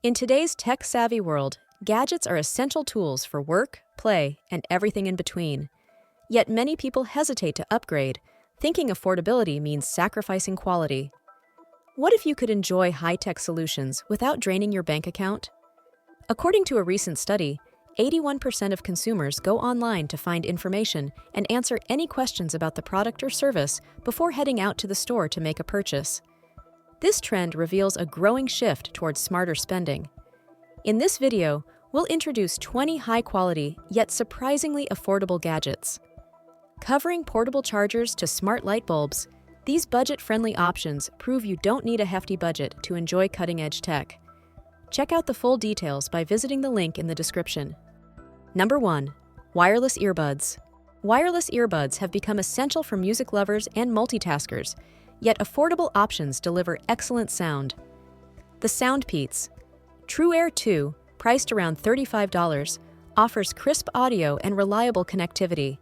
In today's tech-savvy world, gadgets are essential tools for work, play, and everything in between. Yet many people hesitate to upgrade, thinking affordability means sacrificing quality. What if you could enjoy high-tech solutions without draining your bank account? According to a recent study, 81% of consumers go online to find information and answer any questions about the product or service before heading out to the store to make a purchase. This trend reveals a growing shift towards smarter spending. In this video, we'll introduce 20 high-quality yet surprisingly affordable gadgets. Covering portable chargers to smart light bulbs, these budget-friendly options prove you don't need a hefty budget to enjoy cutting-edge tech. Check out the full details by visiting the link in the description. Number 1. Wireless earbuds. Wireless earbuds have become essential for music lovers and multitaskers, yet affordable options deliver excellent sound. The Soundpeats. True Air 2, priced around $35, offers crisp audio and reliable connectivity.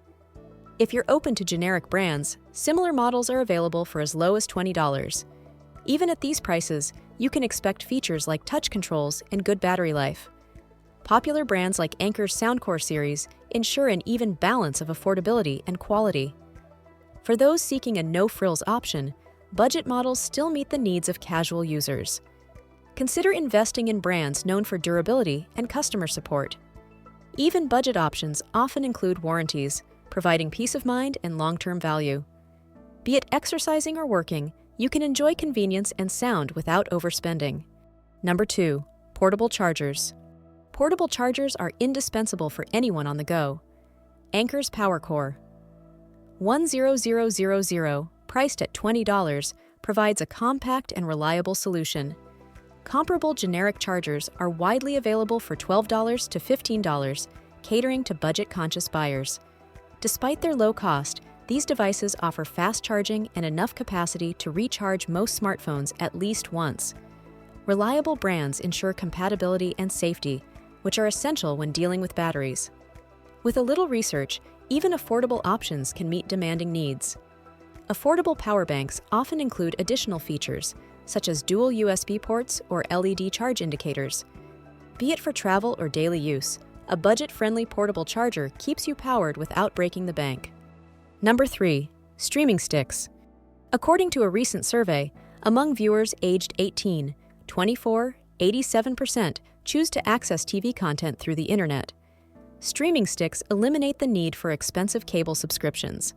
If you're open to generic brands, similar models are available for as low as $20. Even at these prices, you can expect features like touch controls and good battery life. Popular brands like Anker's Soundcore series ensure an even balance of affordability and quality. For those seeking a no-frills option, budget models still meet the needs of casual users. Consider investing in brands known for durability and customer support. Even budget options often include warranties, providing peace of mind and long-term value. Be it exercising or working, you can enjoy convenience and sound without overspending. Number 2. Portable chargers. Portable chargers are indispensable for anyone on the go. Anker's PowerCore 10000, priced at $20, provides a compact and reliable solution. Comparable generic chargers are widely available for $12 to $15, catering to budget-conscious buyers. Despite their low cost, these devices offer fast charging and enough capacity to recharge most smartphones at least once. Reliable brands ensure compatibility and safety, which are essential when dealing with batteries. With a little research, even affordable options can meet demanding needs. Affordable power banks often include additional features, such as dual USB ports or LED charge indicators. Be it for travel or daily use, a budget-friendly portable charger keeps you powered without breaking the bank. Number 3. Streaming sticks. According to a recent survey, among viewers aged 18, 87% choose to access TV content through the internet. Streaming sticks eliminate the need for expensive cable subscriptions.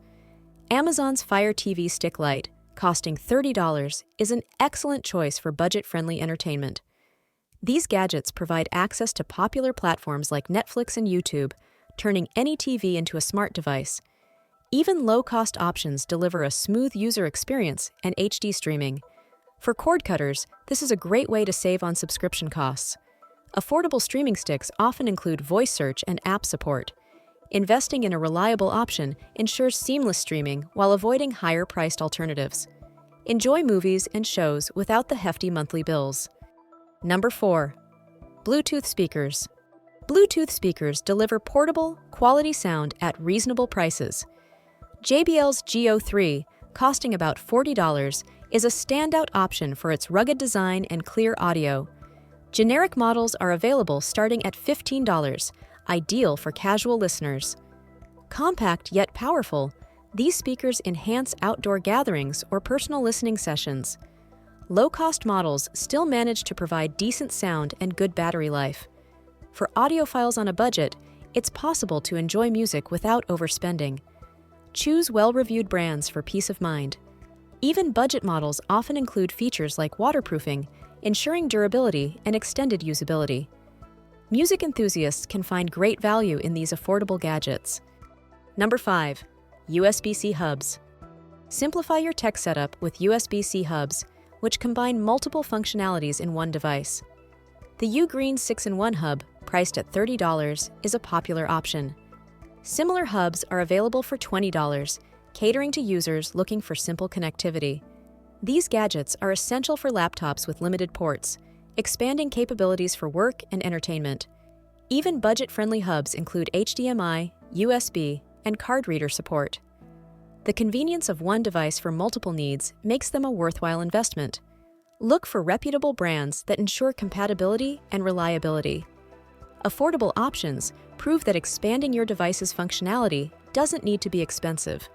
Amazon's Fire TV Stick Lite, costing $30, is an excellent choice for budget-friendly entertainment. These gadgets provide access to popular platforms like Netflix and YouTube, turning any TV into a smart device. Even low-cost options deliver a smooth user experience and HD streaming. For cord cutters, this is a great way to save on subscription costs. Affordable streaming sticks often include voice search and app support. Investing in a reliable option ensures seamless streaming while avoiding higher-priced alternatives. Enjoy movies and shows without the hefty monthly bills. Number 4. Bluetooth speakers. Bluetooth speakers deliver portable, quality sound at reasonable prices. JBL's Geo 3, costing about $40, is a standout option for its rugged design and clear audio. Generic models are available starting at $15, ideal for casual listeners. Compact yet powerful, these speakers enhance outdoor gatherings or personal listening sessions. Low-cost models still manage to provide decent sound and good battery life. For audiophiles on a budget, it's possible to enjoy music without overspending. Choose well-reviewed brands for peace of mind. Even budget models often include features like waterproofing, ensuring durability and extended usability. Music enthusiasts can find great value in these affordable gadgets. Number 5. USB-C hubs. Simplify your tech setup with USB-C hubs, which combine multiple functionalities in one device. The Ugreen 6-in-1 hub, priced at $30, is a popular option. Similar hubs are available for $20, catering to users looking for simple connectivity. These gadgets are essential for laptops with limited ports, expanding capabilities for work and entertainment. Even budget-friendly hubs include HDMI, USB, and card reader support. The convenience of one device for multiple needs makes them a worthwhile investment. Look for reputable brands that ensure compatibility and reliability. Affordable options prove that expanding your device's functionality doesn't need to be expensive.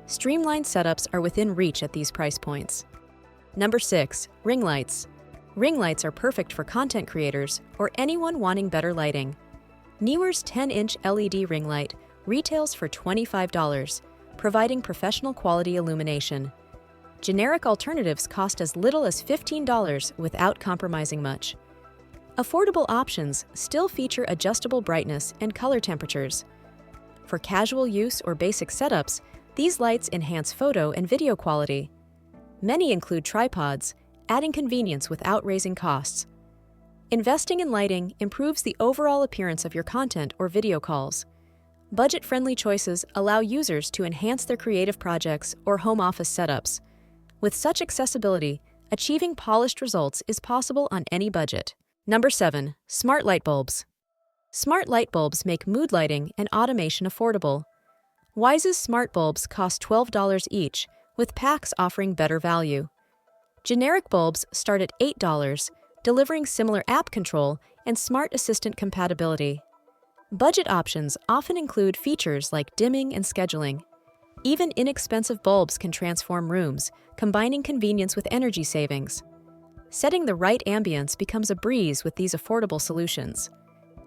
Streamlined setups are within reach at these price points. Number 6. Ring lights. Ring lights are perfect for content creators or anyone wanting better lighting. Neewer's 10-inch LED ring light retails for $25, providing professional quality illumination. Generic alternatives cost as little as $15 without compromising much. Affordable options still feature adjustable brightness and color temperatures. For casual use or basic setups, these lights enhance photo and video quality. Many include tripods, adding convenience without raising costs. Investing in lighting improves the overall appearance of your content or video calls. Budget-friendly choices allow users to enhance their creative projects or home office setups. With such accessibility, achieving polished results is possible on any budget. Number 7. Smart light bulbs. Smart light bulbs make mood lighting and automation affordable. Wise's smart bulbs cost $12 each, with packs offering better value. Generic bulbs start at $8, delivering similar app control and smart assistant compatibility. Budget options often include features like dimming and scheduling. Even inexpensive bulbs can transform rooms, combining convenience with energy savings. Setting the right ambience becomes a breeze with these affordable solutions.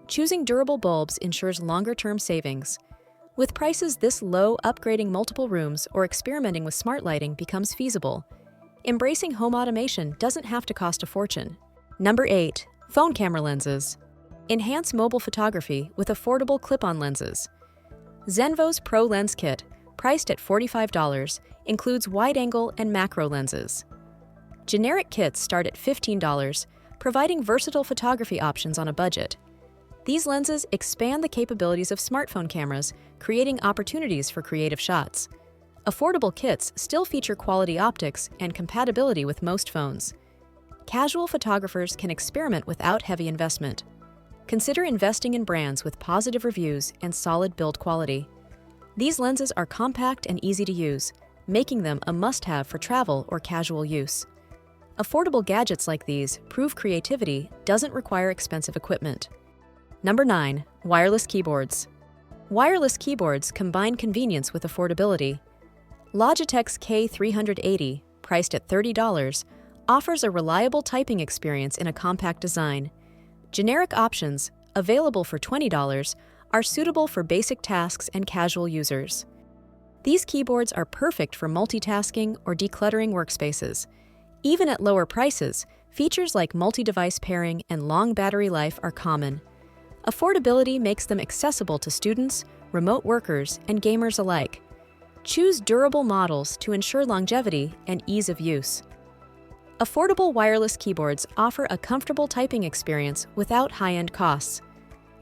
Choosing durable bulbs ensures longer-term savings. With prices this low, upgrading multiple rooms or experimenting with smart lighting becomes feasible. Embracing home automation doesn't have to cost a fortune. Number 8. Phone camera lenses. Enhance mobile photography with affordable clip-on lenses. Zenvo's Pro Lens Kit, priced at $45, includes wide-angle and macro lenses. Generic kits start at $15, providing versatile photography options on a budget. These lenses expand the capabilities of smartphone cameras, creating opportunities for creative shots. Affordable kits still feature quality optics and compatibility with most phones. Casual photographers can experiment without heavy investment. Consider investing in brands with positive reviews and solid build quality. These lenses are compact and easy to use, making them a must-have for travel or casual use. Affordable gadgets like these prove creativity doesn't require expensive equipment. Number 9. Wireless keyboards. Wireless keyboards combine convenience with affordability. Logitech's K380, priced at $30, offers a reliable typing experience in a compact design. Generic options, available for $20, are suitable for basic tasks and casual users. These keyboards are perfect for multitasking or decluttering workspaces. Even at lower prices, features like multi-device pairing and long battery life are common. Affordability makes them accessible to students, remote workers, and gamers alike. Choose durable models to ensure longevity and ease of use. Affordable wireless keyboards offer a comfortable typing experience without high-end costs.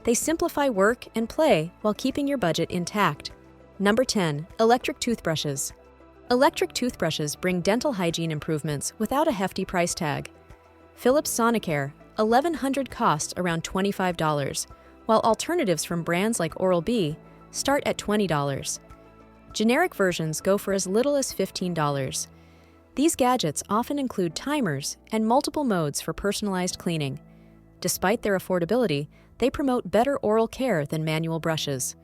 They simplify work and play while keeping your budget intact. Number 10. Electric toothbrushes. Electric toothbrushes bring dental hygiene improvements without a hefty price tag. Philips Sonicare 1100 costs around $25, while alternatives from brands like Oral-B start at $20. Generic versions go for as little as $15. These gadgets often include timers and multiple modes for personalized cleaning. Despite their affordability, they promote better oral care than manual brushes.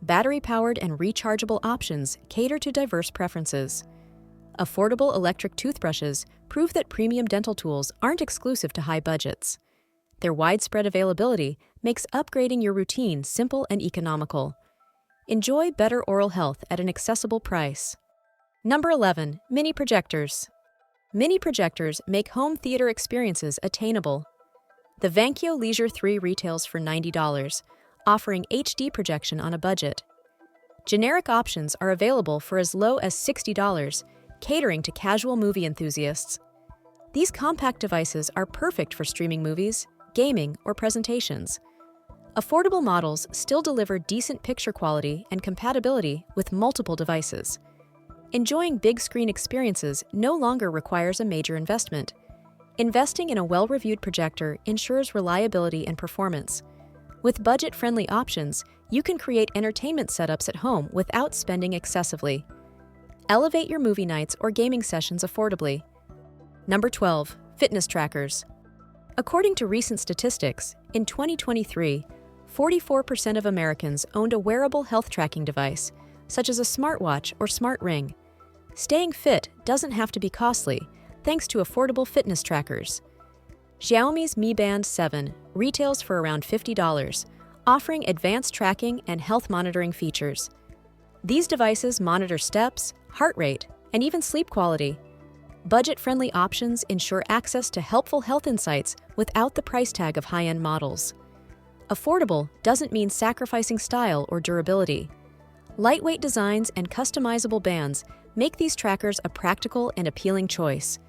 Battery-powered and rechargeable options cater to diverse preferences. Affordable electric toothbrushes prove that premium dental tools aren't exclusive to high budgets. Their widespread availability makes upgrading your routine simple and economical. Enjoy better oral health at an accessible price. Number 11. Mini projectors. Mini projectors make home theater experiences attainable. The Vankyo Leisure 3 retails for $90, offering HD projection on a budget. Generic options are available for as low as $60, catering to casual movie enthusiasts. These compact devices are perfect for streaming movies, gaming, or presentations. Affordable models still deliver decent picture quality and compatibility with multiple devices. Enjoying big screen experiences no longer requires a major investment. Investing in a well-reviewed projector ensures reliability and performance. With budget-friendly options, you can create entertainment setups at home without spending excessively. Elevate your movie nights or gaming sessions affordably. Number 12. Fitness trackers. According to recent statistics, in 2023, 44% of Americans owned a wearable health tracking device, such as a smartwatch or smart ring. Staying fit doesn't have to be costly, thanks to affordable fitness trackers. Xiaomi's Mi Band 7 retails for around $50, offering advanced tracking and health monitoring features. These devices monitor steps, heart rate, and even sleep quality. Budget-friendly options ensure access to helpful health insights without the price tag of high-end models. Affordable doesn't mean sacrificing style or durability. Lightweight designs and customizable bands make these trackers a practical and appealing choice.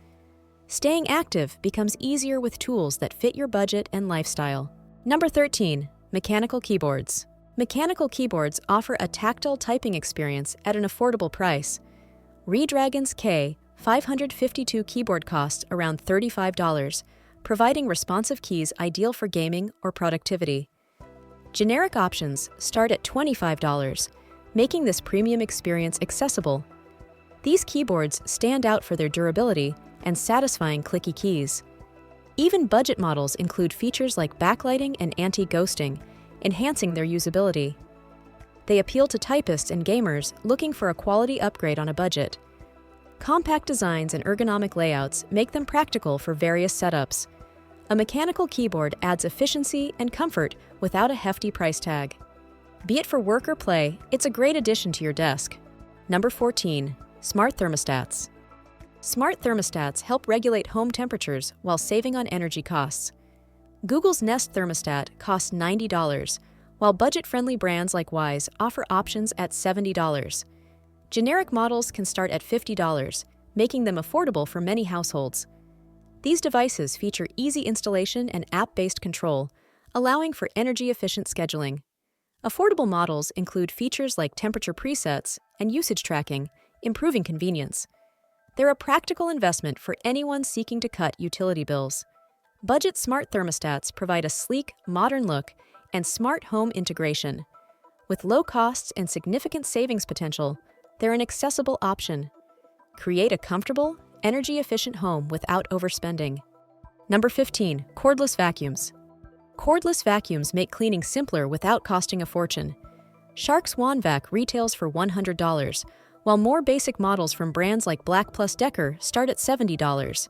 Staying active becomes easier with tools that fit your budget and lifestyle. Number 13. Mechanical keyboards. Mechanical keyboards offer a tactile typing experience at an affordable price. Redragon's K552 keyboard costs around $35, providing responsive keys ideal for gaming or productivity. Generic options start at $25, making this premium experience accessible. These keyboards stand out for their durability and satisfying clicky keys. Even budget models include features like backlighting and anti-ghosting, enhancing their usability. They appeal to typists and gamers looking for a quality upgrade on a budget. Compact designs and ergonomic layouts make them practical for various setups. A mechanical keyboard adds efficiency and comfort without a hefty price tag. Be it for work or play, it's a great addition to your desk. Number 14. Smart thermostats. Smart thermostats help regulate home temperatures while saving on energy costs. Google's Nest thermostat costs $90, while budget-friendly brands like Wise offer options at $70. Generic models can start at $50, making them affordable for many households. These devices feature easy installation and app-based control, allowing for energy-efficient scheduling. Affordable models include features like temperature presets and usage tracking, improving convenience. They're a practical investment for anyone seeking to cut utility bills. Budget smart thermostats provide a sleek, modern look and smart home integration. With low costs and significant savings potential, they're an accessible option. Create a comfortable, energy-efficient home without overspending. Number 15. Cordless vacuums. Cordless vacuums make cleaning simpler without costing a fortune. Shark's Wand Vac retails for $100, while more basic models from brands like Black Plus Decker start at $70.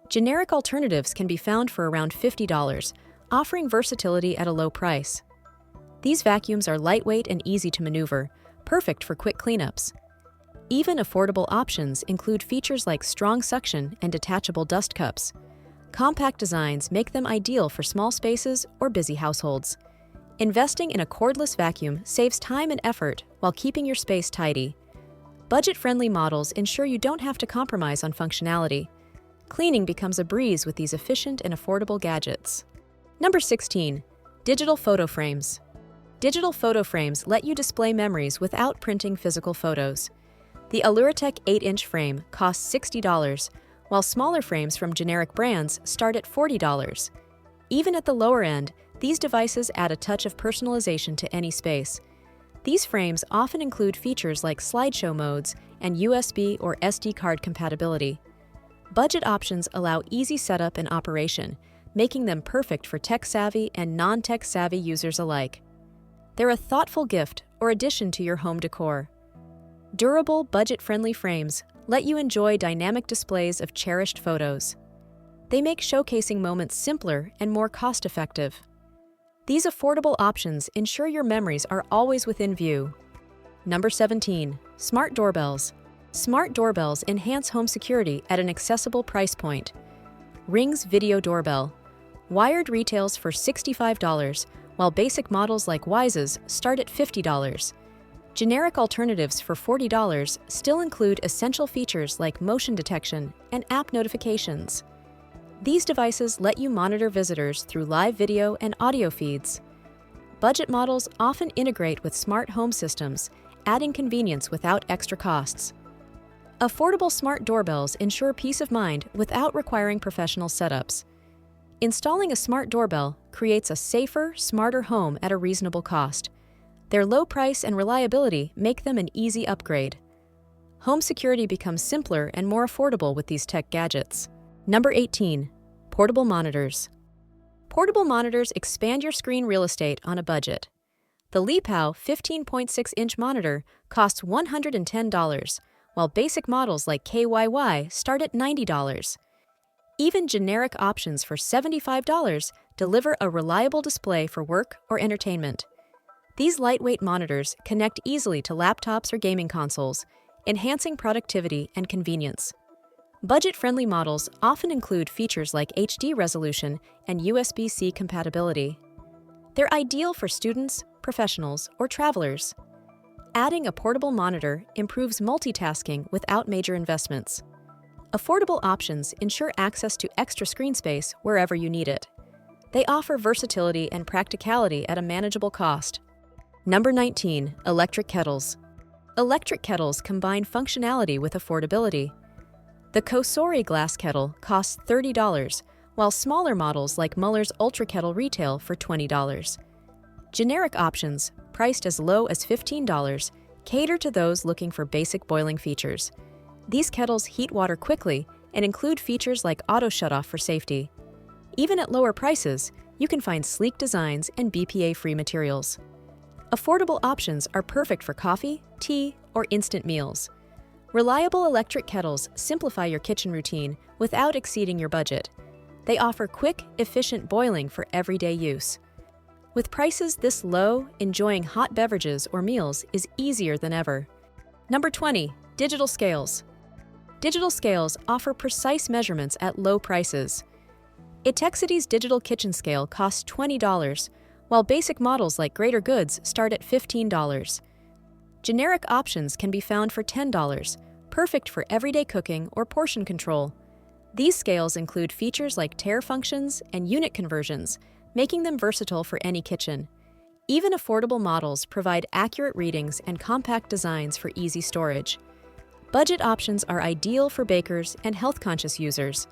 Generic alternatives can be found for around $50, offering versatility at a low price. These vacuums are lightweight and easy to maneuver, perfect for quick cleanups. Even affordable options include features like strong suction and detachable dust cups. Compact designs make them ideal for small spaces or busy households. Investing in a cordless vacuum saves time and effort while keeping your space tidy. Budget-friendly models ensure you don't have to compromise on functionality. Cleaning becomes a breeze with these efficient and affordable gadgets. Number 16. Digital photo frames. Digital photo frames let you display memories without printing physical photos. The Alluratech 8-inch frame costs $60, while smaller frames from generic brands start at $40. Even at the lower end, these devices add a touch of personalization to any space. These frames often include features like slideshow modes and USB or SD card compatibility. Budget options allow easy setup and operation, making them perfect for tech-savvy and non-tech-savvy users alike. They're a thoughtful gift or addition to your home decor. Durable, budget-friendly frames let you enjoy dynamic displays of cherished photos. They make showcasing moments simpler and more cost-effective. These affordable options ensure your memories are always within view. Number 17. Smart doorbells. Smart doorbells enhance home security at an accessible price point. Ring's Video Doorbell. Wired retails for $65, while basic models like Wise's start at $50. Generic alternatives for $40 still include essential features like motion detection and app notifications. These devices let you monitor visitors through live video and audio feeds. Budget models often integrate with smart home systems, adding convenience without extra costs. Affordable smart doorbells ensure peace of mind without requiring professional setups. Installing a smart doorbell creates a safer, smarter home at a reasonable cost. Their low price and reliability make them an easy upgrade. Home security becomes simpler and more affordable with these tech gadgets. Number 18. Portable monitors. Portable monitors expand your screen real estate on a budget. The Lipow 15.6-inch monitor costs $110, while basic models like KYY start at $90. Even generic options for $75 deliver a reliable display for work or entertainment. These lightweight monitors connect easily to laptops or gaming consoles, enhancing productivity and convenience. Budget-friendly models often include features like HD resolution and USB-C compatibility. They're ideal for students, professionals, or travelers. Adding a portable monitor improves multitasking without major investments. Affordable options ensure access to extra screen space wherever you need it. They offer versatility and practicality at a manageable cost. Number 19. Electric kettles. Electric kettles combine functionality with affordability. The Kosori glass kettle costs $30, while smaller models like Muller's Ultra Kettle retail for $20. Generic options, priced as low as $15, cater to those looking for basic boiling features. These kettles heat water quickly and include features like auto shutoff for safety. Even at lower prices, you can find sleek designs and BPA-free materials. Affordable options are perfect for coffee, tea, or instant meals. Reliable electric kettles simplify your kitchen routine without exceeding your budget. They offer quick, efficient boiling for everyday use. With prices this low, enjoying hot beverages or meals is easier than ever. Number 20. Digital scales. Digital scales offer precise measurements at low prices. Itexity's digital kitchen scale costs $20, while basic models like Greater Goods start at $15. Generic options can be found for $10, perfect for everyday cooking or portion control. These scales include features like tare functions and unit conversions, making them versatile for any kitchen. Even affordable models provide accurate readings and compact designs for easy storage. Budget options are ideal for bakers and health-conscious users.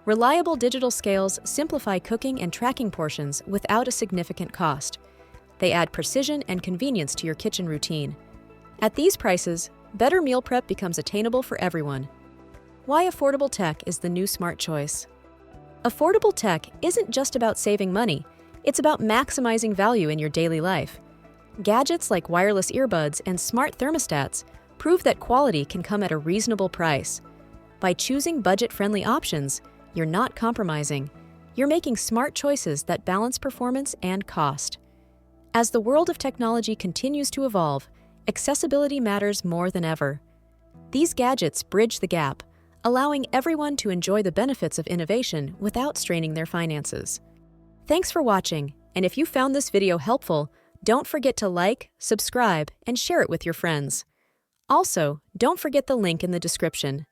Reliable digital scales simplify cooking and tracking portions without a significant cost. They add precision and convenience to your kitchen routine. At these prices, better meal prep becomes attainable for everyone. Why affordable tech is the new smart choice. Affordable tech isn't just about saving money, it's about maximizing value in your daily life. Gadgets like wireless earbuds and smart thermostats prove that quality can come at a reasonable price. By choosing budget-friendly options, you're not compromising. You're making smart choices that balance performance and cost. As the world of technology continues to evolve, accessibility matters more than ever. These gadgets bridge the gap, allowing everyone to enjoy the benefits of innovation without straining their finances. Thanks for watching, and if you found this video helpful, don't forget to like, subscribe, and share it with your friends. Also, don't forget the link in the description.